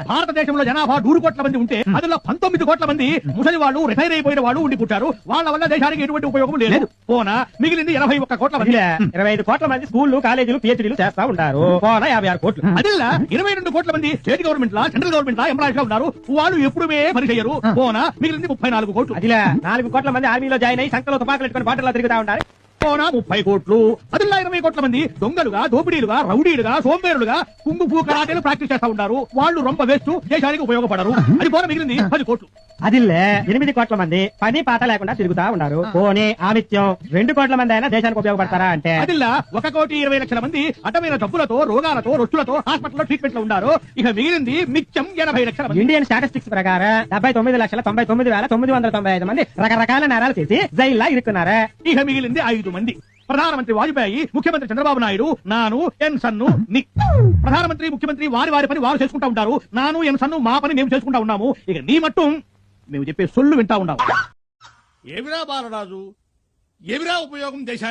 భారతదేశంలో జనాభా 100 కోట్ల మంది ఉంటే అందులో 19 కోట్ల మంది ముసలి వాళ్ళు, రిటైర్ అయిపోయిన వాళ్ళు ఉండి పుట్టారు. వాళ్ళ వల్ల దేశానికి ఎటువంటి ఉపయోగం లేదు. పోనా మిగిలింది 21 కోట్ల మంది. 25 కోట్ల మంది స్కూళ్లు, కాలేజీలు, PhDలు చేస్తా ఉంటారు. పోనా 56 కోట్లు. అదిలా 22 కోట్ల మంది స్టేట్ గవర్నమెంట్ లా, సెంట్రల్ గవర్నమెంట్ లా ఎంప్లాయీస్ గా ఉన్నారు. వాళ్ళు ఎప్పుడుమే పని చేయరు. పోనా మిగిలింది 34 కోట్లు. అదిలా 4 కోట్ల మంది ఆర్మీలో జాయిన్ అయ్యి సంఖ్యలో తుపాకులు పెట్టుకుని బాటల్లో తిరుగుతా ఉంటారు. పోనా 30 కోట్లు. అదిలా 20 కోట్ల మంది దొంగలుగా, దోపిడీలుగా, రౌడీలుగా, సోంబేరులుగా కుంగుఫూ కరాటేలు ప్రాక్టీస్ చేస్తా ఉంటారు. వాళ్ళు రొంప వేస్ట్, దేశానికి ఉపయోగపడరు. అది పోనా మిగిలింది 10 కోట్లు. అదిలే 8 కోట్ల మంది పని పాట లేకుండా తిరుగుతా ఉన్నారు. పోనీ ఆమిత్యం 2 కోట్ల మంది అయినా దేశానికి ఉపయోగపడతారా అంటే అదిలా 1,20,00,000 మంది అటమైన జబ్బులతో, రోగాలతో, రొచ్చులతో హాస్పిటల్లో ట్రీట్మెంట్ లో ఉన్నారు. ఇక మిగిలింది మిచ్చం 80 లక్షల మంది. ఇండియన్ స్టాటిస్టిక్స్ ప్రకారం 79,99,995 మంది రకరకాల నేరాలు చేసి జైల్లో ఇరుక్కున్నారా. ఇక మిగిలింది 5 మంది. ప్రధానమంత్రి వాజ్పేయి, ముఖ్యమంత్రి చంద్రబాబు నాయుడు, నాను ఎన్ సన్ను నిక్. ప్రధానమంత్రి, ముఖ్యమంత్రి వారి పని వారు చేసుకుంటా ఉంటారు. నాను ఎన్ సన్ను మా పని మేము చేసుకుంటా ఉన్నాము. ఇక నీ మట్టు మేము చెప్పే సొల్లు వింటా ఉన్నాము. ఏమిరా బాలరాజు, ఏమిరా ఉపయోగం దేశానికి?